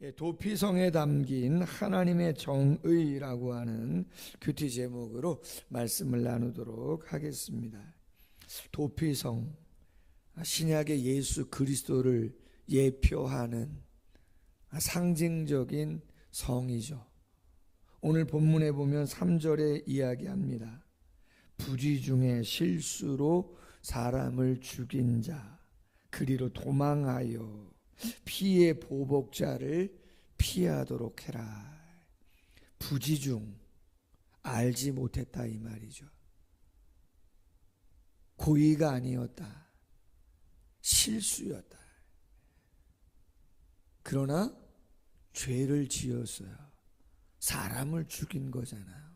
도피성에 담긴 하나님의 정의라고 하는 큐티 제목으로 말씀을 나누도록 하겠습니다. 도피성, 신약의 예수 그리스도를 예표하는 상징적인 성이죠. 오늘 본문에 보면 3절에 이야기합니다. 부지 중에 실수로 사람을 죽인 자, 그리로 도망하여 피의 보복자를 피하도록 해라. 부지 중, 알지 못했다 이 말이죠. 고의가 아니었다. 실수였다. 그러나 죄를 지었어요. 사람을 죽인 거잖아요.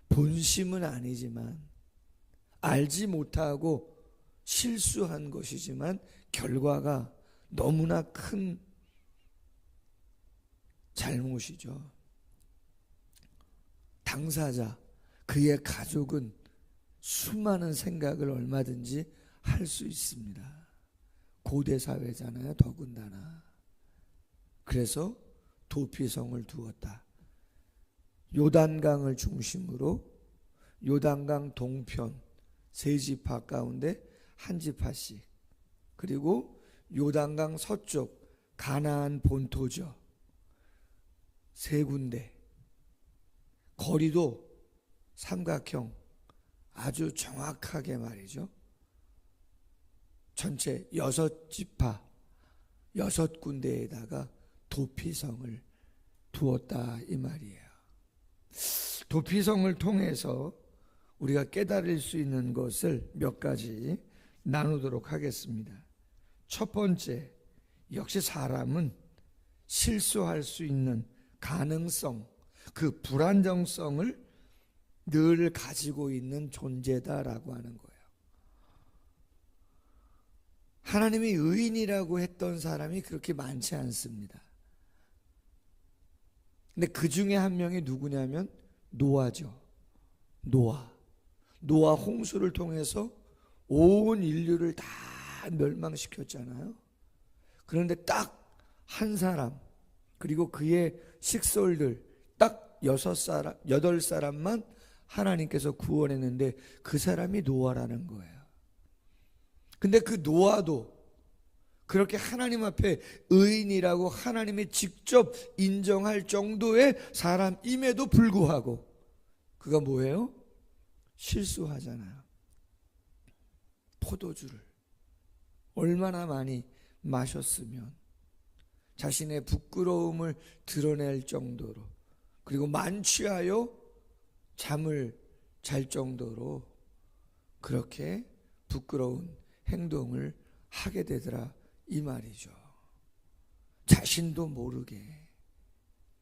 본심은 아니지만 알지 못하고 실수한 것이지만 결과가 너무나 큰 잘못이죠. 당사자, 그의 가족은 수많은 생각을 얼마든지 할 수 있습니다. 고대 사회잖아요, 더군다나. 그래서 도피성을 두었다. 요단강을 중심으로 요단강 동편 세 지파 가운데 한 지파씩, 그리고 요단강 서쪽 가나안 본토죠. 세 군데. 거리도 삼각형, 아주 정확하게 말이죠. 전체 6지파 6군데에다가 도피성을 두었다 이 말이에요. 도피성을 통해서 우리가 깨달을 수 있는 것을 몇 가지 나누도록 하겠습니다. 첫 번째, 역시 사람은 실수할 수 있는 가능성, 그 불안정성을 늘 가지고 있는 존재다라고 하는 거예요. 하나님이 의인이라고 했던 사람이 그렇게 많지 않습니다. 근데 그 중에 한 명이 누구냐면 노아죠. 노아 홍수를 통해서 온 인류를 다 멸망시켰잖아요. 그런데 딱 한 사람, 그리고 그의 식솔들 딱 8사람만 하나님께서 구원했는데 그 사람이 노아라는 거예요. 근데 그 노아도 그렇게 하나님 앞에 의인이라고 하나님이 직접 인정할 정도의 사람임에도 불구하고 그가 뭐예요? 실수하잖아요. 포도주를 얼마나 많이 마셨으면 자신의 부끄러움을 드러낼 정도로, 그리고 만취하여 잠을 잘 정도로 그렇게 부끄러운 행동을 하게 되더라 이 말이죠. 자신도 모르게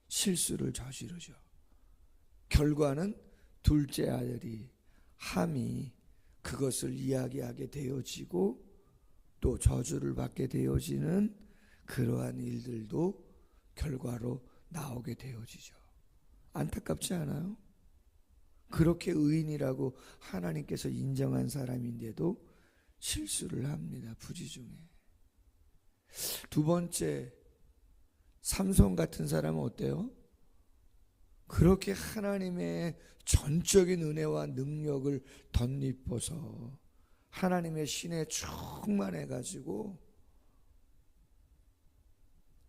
실수를 저지르죠. 결과는 둘째 아들이 함이 그것을 이야기하게 되어지고 또 저주를 받게 되어지는 그러한 일들도 결과로 나오게 되어지죠. 안타깝지 않아요? 그렇게 의인이라고 하나님께서 인정한 사람인데도 실수를 합니다. 부지 중에. 두 번째, 삼손 같은 사람은 어때요? 그렇게 하나님의 전적인 은혜와 능력을 덧입어서 하나님의 신에 충만해가지고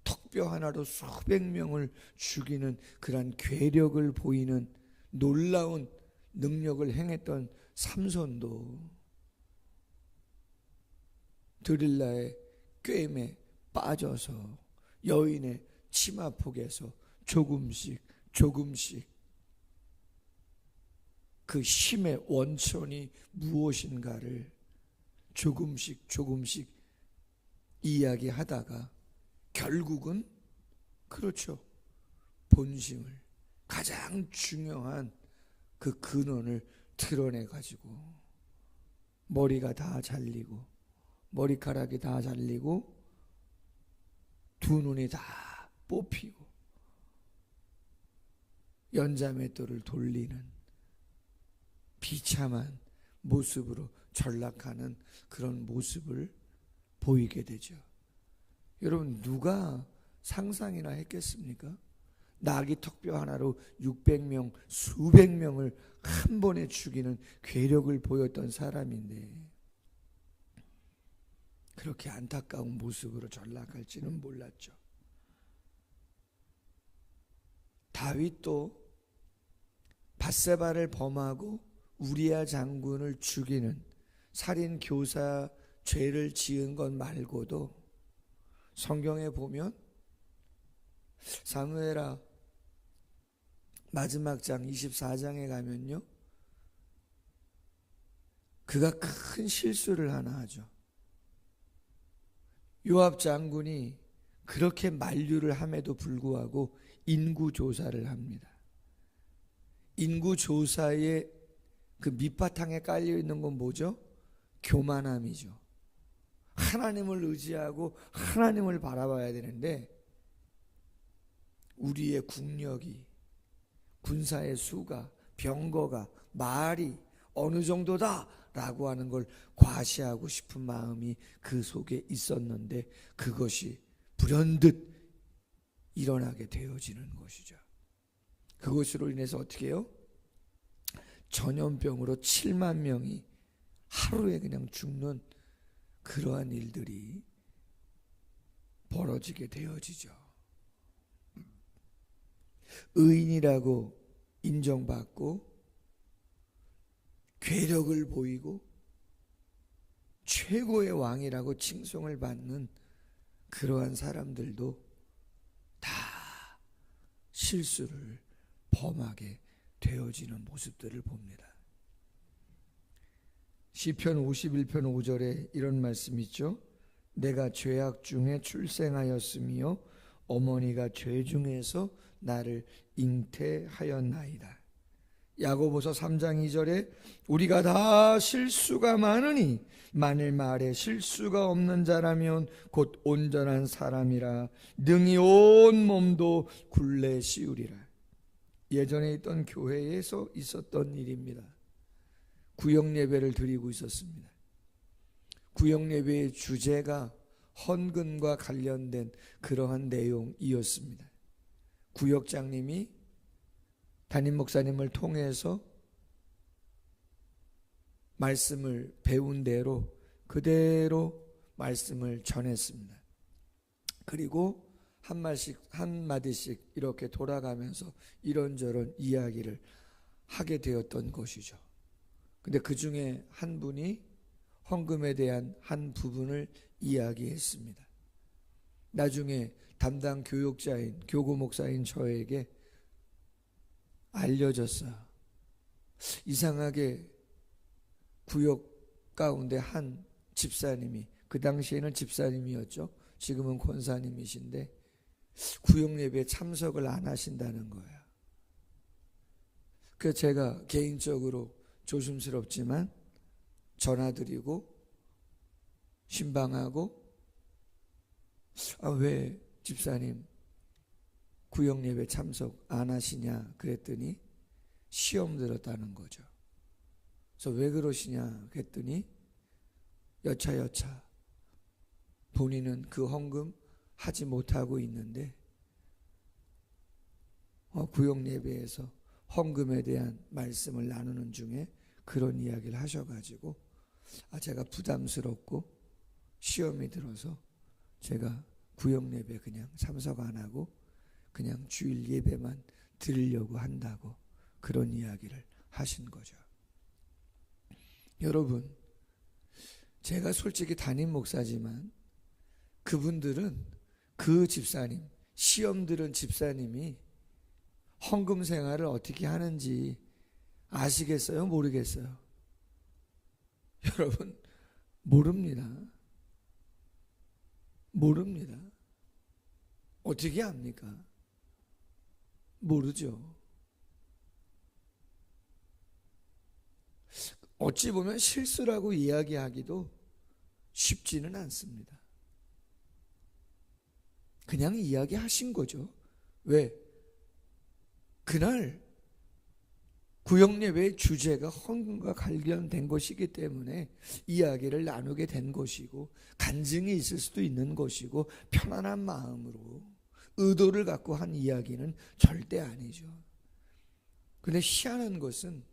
턱뼈 하나로 수백 명을 죽이는 그런 괴력을 보이는 놀라운 능력을 행했던 삼손도 드릴라의 꾀임에 빠져서 여인의 치마폭에서 조금씩 그 힘의 원천이 무엇인가를 조금씩 이야기하다가 결국은 그렇죠. 본심을, 가장 중요한 그 근원을 드러내가지고 머리가 다 잘리고 머리카락이 다 잘리고 두 눈이 다 뽑히고 연자맷돌을 돌리는 비참한 모습으로 전락하는 그런 모습을 보이게 되죠. 여러분, 누가 상상이나 했겠습니까? 나귀 턱뼈 하나로 600명, 수백 명을 한 번에 죽이는 괴력을 보였던 사람인데 그렇게 안타까운 모습으로 전락할지는 몰랐죠. 다윗도 밧세바를 범하고 우리야 장군을 죽이는 살인 교사 죄를 지은 것 말고도 성경에 보면 사무엘하 마지막 장 24장에 가면요, 그가 큰 실수를 하나 하죠. 요압 장군이 그렇게 만류를 함에도 불구하고 인구조사를 합니다. 인구조사의 그 밑바탕에 깔려있는 건 뭐죠? 교만함이죠. 하나님을 의지하고 하나님을 바라봐야 되는데 우리의 국력이, 군사의 수가, 병거가, 말이 어느 정도다 라고 하는 걸 과시하고 싶은 마음이 그 속에 있었는데 그것이 불현듯 일어나게 되어지는 것이죠. 그것으로 인해서 어떻게 해요? 전염병으로 7만 명이 하루에 그냥 죽는 그러한 일들이 벌어지게 되어지죠. 의인이라고 인정받고 괴력을 보이고 최고의 왕이라고 칭송을 받는 그러한 사람들도 다 실수를 범하게 되어지는 모습들을 봅니다. 시편 51편 5절에 이런 말씀이 있죠. 내가 죄악 중에 출생하였으며 어머니가 죄 중에서 나를 잉태하였나이다. 야고보서 3장 2절에 우리가 다 실수가 많으니 만일 말에 실수가 없는 자라면 곧 온전한 사람이라 능히 온 몸도 굴레 씌우리라. 예전에 있던 교회에서 있었던 일입니다. 구역 예배를 드리고 있었습니다. 구역 예배의 주제가 헌금과 관련된 그러한 내용이었습니다. 구역장님이 담임 목사님을 통해서 말씀을 배운 대로 그대로 말씀을 전했습니다. 그리고 한 마디씩 이렇게 돌아가면서 이런저런 이야기를 하게 되었던 것이죠. 근데 그 중에 한 분이 헌금에 대한 한 부분을 이야기했습니다. 나중에 담당 교육자인 교구 목사인 저에게 알려졌어요. 이상하게 구역 가운데 한 집사님이, 그 당시에는 집사님이었죠. 지금은 권사님이신데 구역 예배에 참석을 안 하신다는 거예요. 그래서 제가 개인적으로 조심스럽지만 전화드리고 신방하고 왜 집사님 구역 예배 참석 안 하시냐 그랬더니 시험 들었다는 거죠. 그래서 왜 그러시냐 그랬더니 여차여차 본인은 그 헌금 하지 못하고 있는데 구역 예배에서 헌금에 대한 말씀을 나누는 중에 그런 이야기를 하셔가지고 제가 부담스럽고 시험이 들어서 제가 구역 예배 그냥 참석 안 하고 그냥 주일 예배만 드리려고 한다고 그런 이야기를 하신 거죠. 여러분, 제가 솔직히 담임 목사지만 그분들은 그 집사님, 시험 들은 집사님이 헌금 생활을 어떻게 하는지 아시겠어요? 모르겠어요? 여러분, 모릅니다. 모릅니다. 어떻게 압니까? 모르죠. 어찌 보면 실수라고 이야기하기도 쉽지는 않습니다. 그냥 이야기하신 거죠. 왜? 그날 구역예배의 주제가 헌금과 관련된 것이기 때문에 이야기를 나누게 된 것이고 간증이 있을 수도 있는 것이고 편안한 마음으로 의도를 갖고 한 이야기는 절대 아니죠. 근데 희한한 것은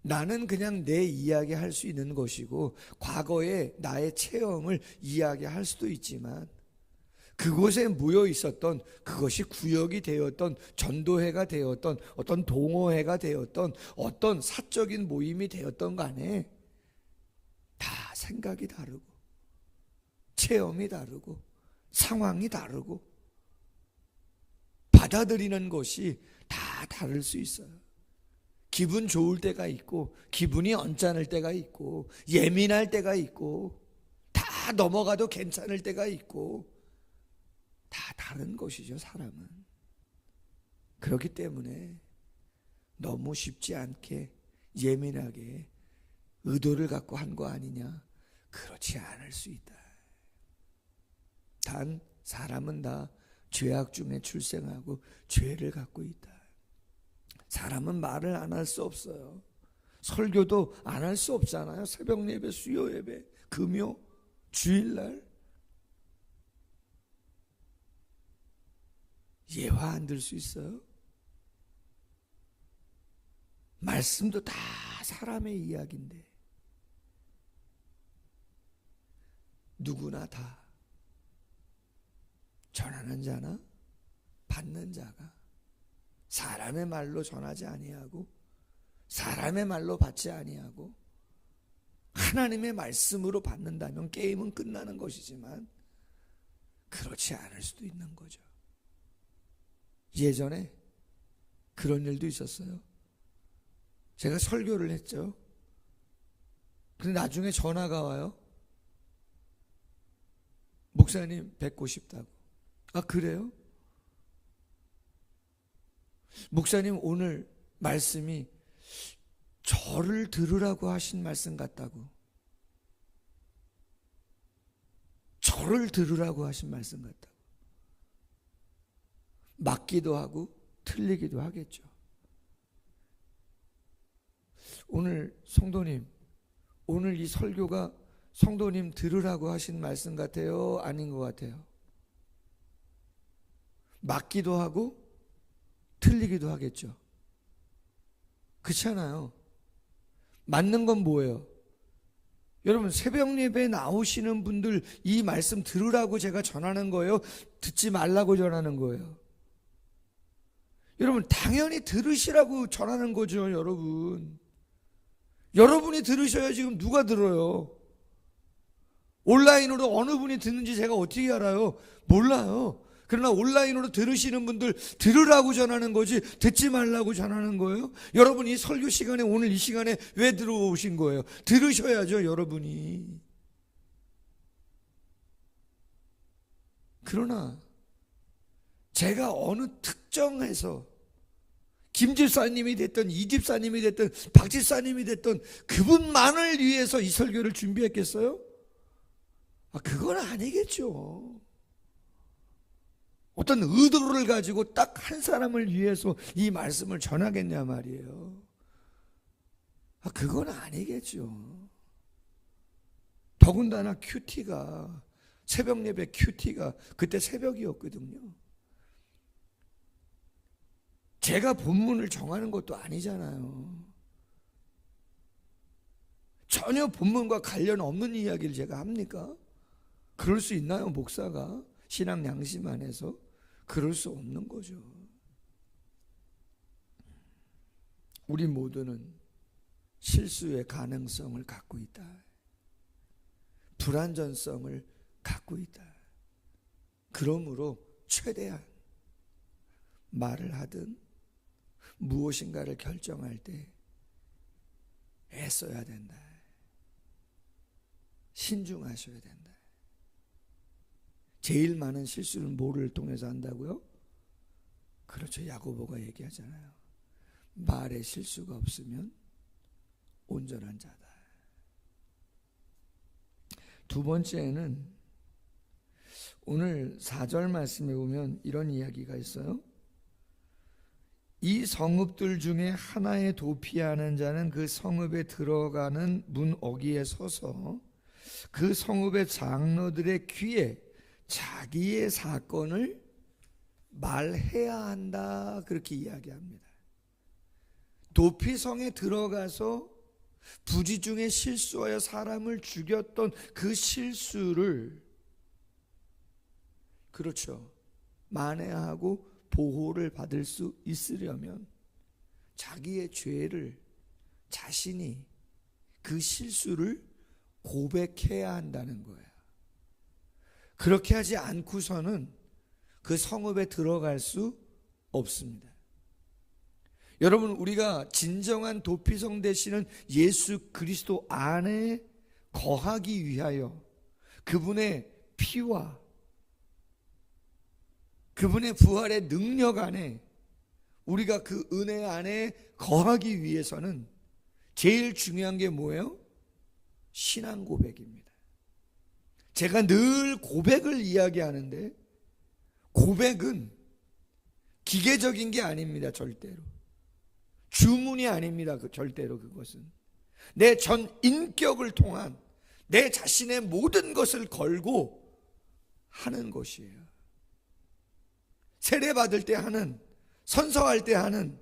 나는 그냥 내 이야기 할 수 있는 것이고 과거의 나의 체험을 이야기할 수도 있지만 그곳에 모여 있었던 그것이 구역이 되었던 전도회가 되었던 어떤 동호회가 되었던 어떤 사적인 모임이 되었던 간에 다 생각이 다르고 체험이 다르고 상황이 다르고 받아들이는 것이 다 다를 수 있어요. 기분 좋을 때가 있고 기분이 언짢을 때가 있고 예민할 때가 있고 다 넘어가도 괜찮을 때가 있고 다 다른 것이죠. 사람은. 그렇기 때문에 너무 쉽지 않게 예민하게 의도를 갖고 한 거 아니냐? 그렇지 않을 수 있다. 단 사람은 다 죄악 중에 출생하고 죄를 갖고 있다. 사람은 말을 안 할 수 없어요. 설교도 안 할 수 없잖아요. 새벽 예배, 수요 예배, 금요, 주일날 예화 안 들 수 있어요? 말씀도 다 사람의 이야기인데 누구나 다 전하는 자나 받는 자가 사람의 말로 전하지 아니하고 사람의 말로 받지 아니하고 하나님의 말씀으로 받는다면 게임은 끝나는 것이지만 그렇지 않을 수도 있는 거죠. 예전에 그런 일도 있었어요. 제가 설교를 했죠. 근데 나중에 전화가 와요. 목사님 뵙고 싶다고. 아, 그래요? 목사님 오늘 말씀이 저를 들으라고 하신 말씀 같다고. 저를 들으라고 하신 말씀 같다고. 맞기도 하고 틀리기도 하겠죠. 오늘 성도님, 오늘 이 설교가 성도님 들으라고 하신 말씀 같아요? 아닌 것 같아요? 맞기도 하고 틀리기도 하겠죠. 그렇잖아요. 맞는 건 뭐예요? 여러분 새벽 예배에 나오시는 분들 이 말씀 들으라고 제가 전하는 거예요? 듣지 말라고 전하는 거예요? 여러분 당연히 들으시라고 전하는 거죠. 여러분이 들으셔야 지금 누가 들어요? 온라인으로 어느 분이 듣는지 제가 어떻게 알아요? 몰라요. 그러나 온라인으로 들으시는 분들 들으라고 전하는 거지 듣지 말라고 전하는 거예요? 여러분 이 설교 시간에 오늘 이 시간에 왜 들어오신 거예요? 들으셔야죠 여러분이. 그러나 제가 어느 특정해서 김 집사님이 됐든 이 집사님이 됐든 박 집사님이 됐든 그분만을 위해서 이 설교를 준비했겠어요? 그건 아니겠죠. 어떤 의도를 가지고 딱 한 사람을 위해서 이 말씀을 전하겠냐 말이에요. 그건 아니겠죠. 더군다나 큐티가 새벽 예배 큐티가 그때 새벽이었거든요. 제가 본문을 정하는 것도 아니잖아요. 전혀 본문과 관련 없는 이야기를 제가 합니까? 그럴 수 있나요? 목사가 신앙 양심 안에서 그럴 수 없는 거죠. 우리 모두는 실수의 가능성을 갖고 있다. 불완전성을 갖고 있다. 그러므로 최대한 말을 하든 무엇인가를 결정할 때 애써야 된다. 신중하셔야 된다. 제일 많은 실수는 뭐를 통해서 한다고요? 그렇죠. 야고보가 얘기하잖아요. 말에 실수가 없으면 온전한 자다. 두 번째는 오늘 4절 말씀에 보면 이런 이야기가 있어요. 이 성읍들 중에 하나에 도피하는 자는 그 성읍에 들어가는 문 어귀에 서서 그 성읍의 장로들의 귀에 자기의 사건을 말해야 한다 그렇게 이야기합니다. 도피성에 들어가서 부지 중에 실수하여 사람을 죽였던 그 실수를 그렇죠. 만회하고 보호를 받을 수 있으려면 자기의 죄를 자신이 그 실수를 고백해야 한다는 거예요. 그렇게 하지 않고서는 그 성읍에 들어갈 수 없습니다. 여러분, 우리가 진정한 도피성 되시는 예수 그리스도 안에 거하기 위하여 그분의 피와 그분의 부활의 능력 안에 우리가 그 은혜 안에 거하기 위해서는 제일 중요한 게 뭐예요? 신앙 고백입니다. 제가 늘 고백을 이야기하는데 고백은 기계적인 게 아닙니다. 절대로. 주문이 아닙니다. 절대로 그것은. 내 전 인격을 통한 내 자신의 모든 것을 걸고 하는 것이에요. 세례받을 때 하는, 선서할 때 하는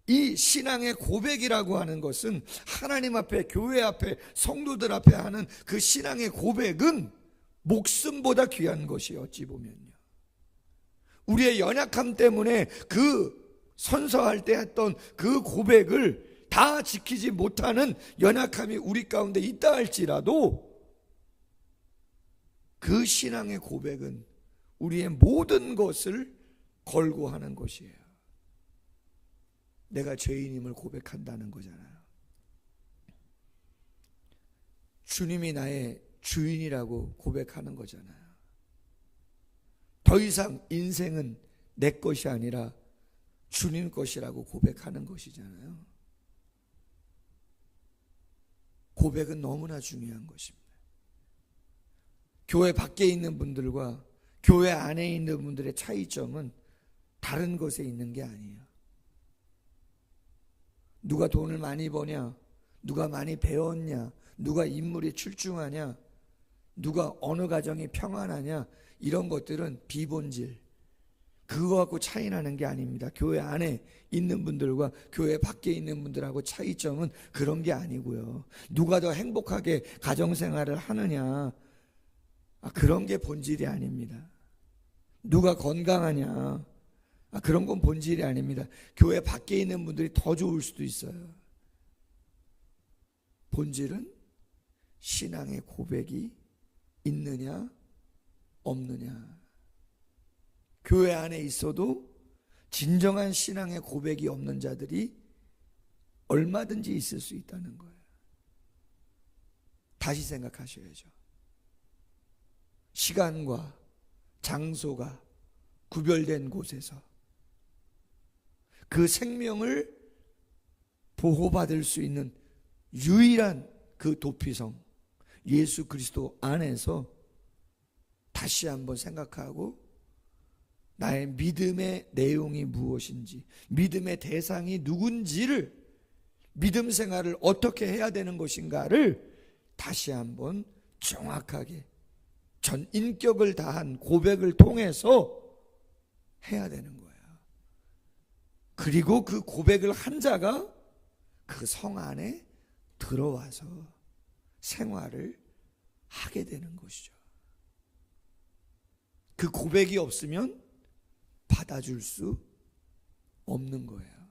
이 신앙의 고백이라고 하는 것은 하나님 앞에, 교회 앞에, 성도들 앞에 하는 그 신앙의 고백은 목숨보다 귀한 것이에요. 어찌 보면요. 우리의 연약함 때문에 그 선서할 때 했던 그 고백을 다 지키지 못하는 연약함이 우리 가운데 있다 할지라도 그 신앙의 고백은 우리의 모든 것을 걸고 하는 것이에요. 내가 죄인임을 고백한다는 거잖아요. 주님이 나의 주인이라고 고백하는 거잖아요. 더 이상 인생은 내 것이 아니라 주님 것이라고 고백하는 것이잖아요. 고백은 너무나 중요한 것입니다. 교회 밖에 있는 분들과 교회 안에 있는 분들의 차이점은 다른 것에 있는 게 아니에요. 누가 돈을 많이 버냐, 누가 많이 배웠냐, 누가 인물이 출중하냐, 누가 어느 가정이 평안하냐, 이런 것들은 비본질, 그거 갖고 차이 나는 게 아닙니다. 교회 안에 있는 분들과 교회 밖에 있는 분들하고 차이점은 그런 게 아니고요. 누가 더 행복하게 가정생활을 하느냐, 그런 게 본질이 아닙니다. 누가 건강하냐, 그런 건 본질이 아닙니다. 교회 밖에 있는 분들이 더 좋을 수도 있어요. 본질은 신앙의 고백이 있느냐 없느냐. 교회 안에 있어도 진정한 신앙의 고백이 없는 자들이 얼마든지 있을 수 있다는 거예요. 다시 생각하셔야죠. 시간과 장소가 구별된 곳에서 그 생명을 보호받을 수 있는 유일한 그 도피성 예수 그리스도 안에서 다시 한번 생각하고 나의 믿음의 내용이 무엇인지, 믿음의 대상이 누군지를, 믿음 생활을 어떻게 해야 되는 것인가를 다시 한번 정확하게 전 인격을 다한 고백을 통해서 해야 되는 거예요. 그리고 그 고백을 한 자가 그 성 안에 들어와서 생활을 하게 되는 것이죠. 그 고백이 없으면 받아줄 수 없는 거예요.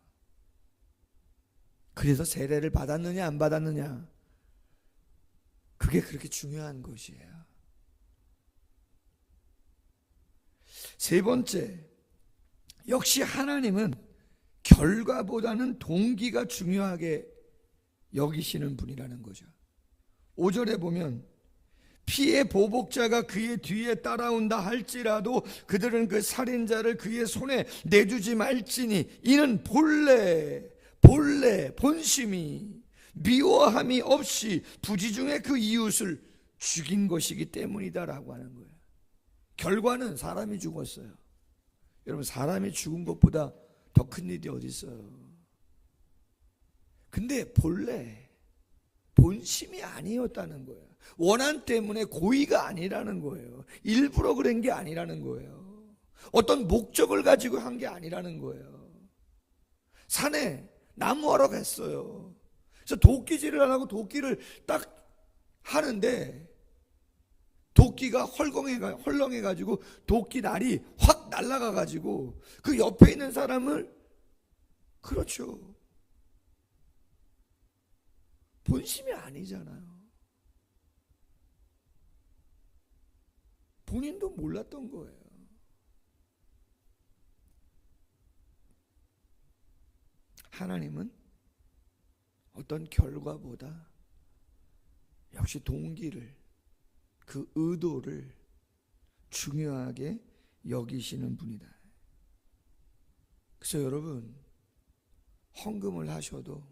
그래서 세례를 받았느냐 안 받았느냐, 그게 그렇게 중요한 것이에요. 세 번째, 역시 하나님은 결과보다는 동기가 중요하게 여기시는 분이라는 거죠. 5절에 보면 피의 보복자가 그의 뒤에 따라온다 할지라도 그들은 그 살인자를 그의 손에 내주지 말지니 이는 본래 본심이 미워함이 없이 부지중에 그 이웃을 죽인 것이기 때문이다라고 하는 거예요. 결과는 사람이 죽었어요. 여러분, 사람이 죽은 것보다 더 큰 일이 어디 있어요? 근데 본심이 아니었다는 거예요. 원한 때문에 고의가 아니라는 거예요. 일부러 그런 게 아니라는 거예요. 어떤 목적을 가지고 한 게 아니라는 거예요. 산에 나무하러 갔어요. 그래서 도끼질을 안 하고 도끼를 딱 하는데 도끼가 헐렁해가지고 도끼 날이 확 날아가가지고 그 옆에 있는 사람을, 그렇죠, 본심이 아니잖아요. 본인도 몰랐던 거예요. 하나님은 어떤 결과보다 역시 동기를, 그 의도를 중요하게 여기시는 분이다. 그래서 여러분, 헌금을 하셔도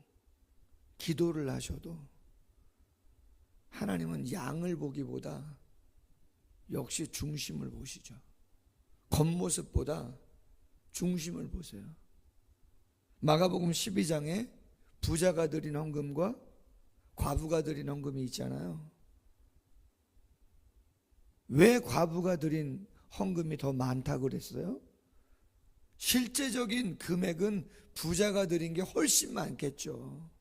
기도를 하셔도 하나님은 양을 보기보다 역시 중심을 보시죠. 겉모습보다 중심을 보세요. 마가복음 12장에 부자가 드린 헌금과 과부가 드린 헌금이 있잖아요. 왜 과부가 드린 헌금이 더 많다고 그랬어요? 실제적인 금액은 부자가 드린 게 훨씬 많겠죠.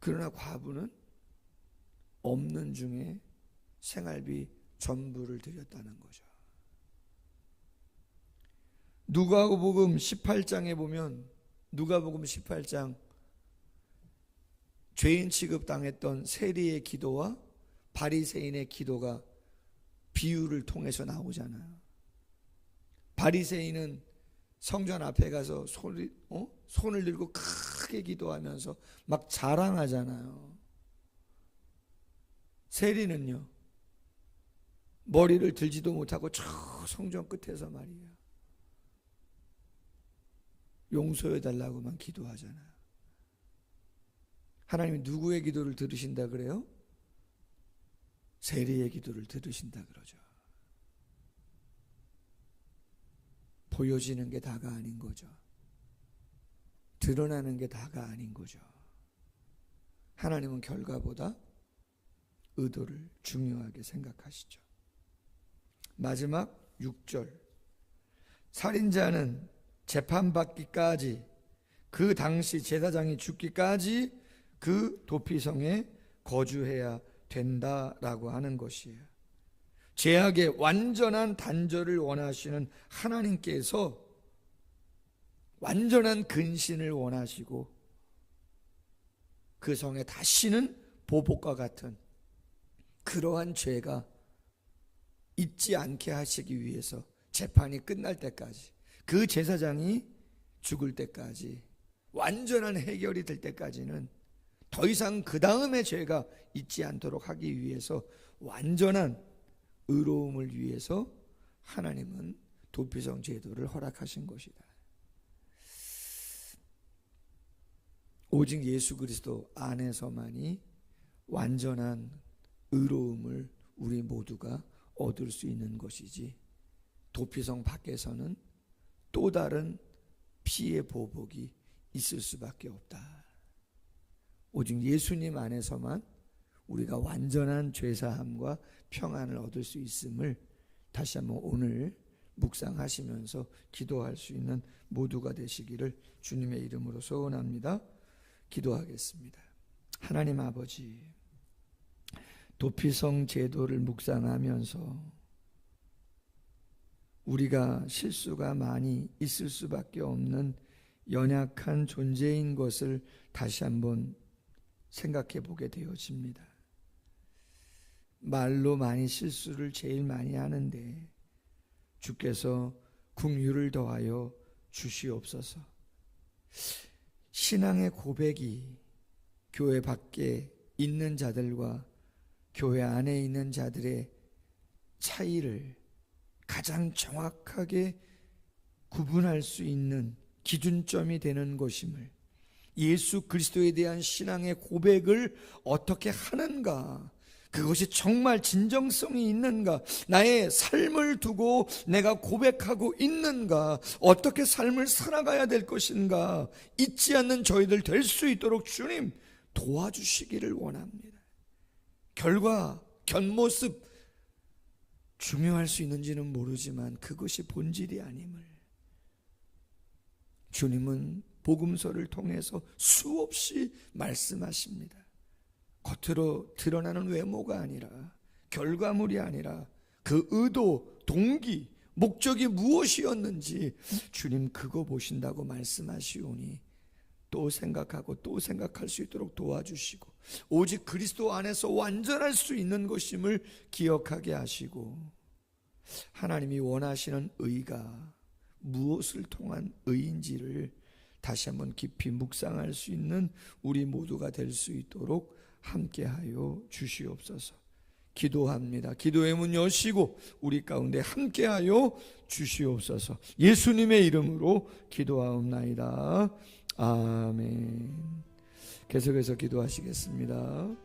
그러나 과부는 없는 중에 생활비 전부를 드렸다는 거죠. 누가복음 18장에 보면, 누가복음 18장 죄인 취급당했던 세리의 기도와 바리새인의 기도가 비유를 통해서 나오잖아요. 바리새인은 성전 앞에 가서 손을 들고 크게 기도하면서 막 자랑하잖아요. 세리는요, 머리를 들지도 못하고 저 성전 끝에서 말이에요, 용서해달라고만 기도하잖아요. 하나님이 누구의 기도를 들으신다 그래요? 세리의 기도를 들으신다 그러죠. 보여지는 게 다가 아닌 거죠. 드러나는 게 다가 아닌 거죠. 하나님은 결과보다 의도를 중요하게 생각하시죠. 마지막 6절, 살인자는 재판받기까지, 그 당시 제사장이 죽기까지 그 도피성에 거주해야 된다라고 하는 것이에요. 죄악의 완전한 단절을 원하시는 하나님께서 완전한 근신을 원하시고 그 성에 다시는 보복과 같은 그러한 죄가 있지 않게 하시기 위해서 재판이 끝날 때까지, 그 제사장이 죽을 때까지, 완전한 해결이 될 때까지는 더 이상 그 다음에 죄가 있지 않도록 하기 위해서, 완전한 의로움을 위해서 하나님은 도피성 제도를 허락하신 것이다. 오직 예수 그리스도 안에서만이 완전한 의로움을 우리 모두가 얻을 수 있는 것이지, 도피성 밖에서는 또 다른 피의 보복이 있을 수밖에 없다. 오직 예수님 안에서만 우리가 완전한 죄사함과 평안을 얻을 수 있음을 다시 한번 오늘 묵상하시면서 기도할 수 있는 모두가 되시기를 주님의 이름으로 소원합니다. 기도하겠습니다. 하나님 아버지, 도피성 제도를 묵상하면서 우리가 실수가 많이 있을 수밖에 없는 연약한 존재인 것을 다시 한번 생각해 보게 되어집니다. 말로 많이 실수를 제일 많이 하는데 주께서 긍휼을 더하여 주시옵소서. 신앙의 고백이 교회 밖에 있는 자들과 교회 안에 있는 자들의 차이를 가장 정확하게 구분할 수 있는 기준점이 되는 것임을, 예수 그리스도에 대한 신앙의 고백을 어떻게 하는가, 그것이 정말 진정성이 있는가, 나의 삶을 두고 내가 고백하고 있는가, 어떻게 삶을 살아가야 될 것인가 잊지 않는 저희들 될 수 있도록 주님 도와주시기를 원합니다. 결과, 겉모습 중요할 수 있는지는 모르지만 그것이 본질이 아님을 주님은 복음서를 통해서 수없이 말씀하십니다. 겉으로 드러나는 외모가 아니라, 결과물이 아니라 그 의도, 동기, 목적이 무엇이었는지 주님 그거 보신다고 말씀하시오니 또 생각하고 또 생각할 수 있도록 도와주시고, 오직 그리스도 안에서 완전할 수 있는 것임을 기억하게 하시고, 하나님이 원하시는 의가 무엇을 통한 의인지를 다시 한번 깊이 묵상할 수 있는 우리 모두가 될 수 있도록 함께하여 주시옵소서. 기도합니다. 기도의 문 여시고 우리 가운데 함께하여 주시옵소서. 예수님의 이름으로 기도하옵나이다. 아멘. 계속해서 기도하시겠습니다.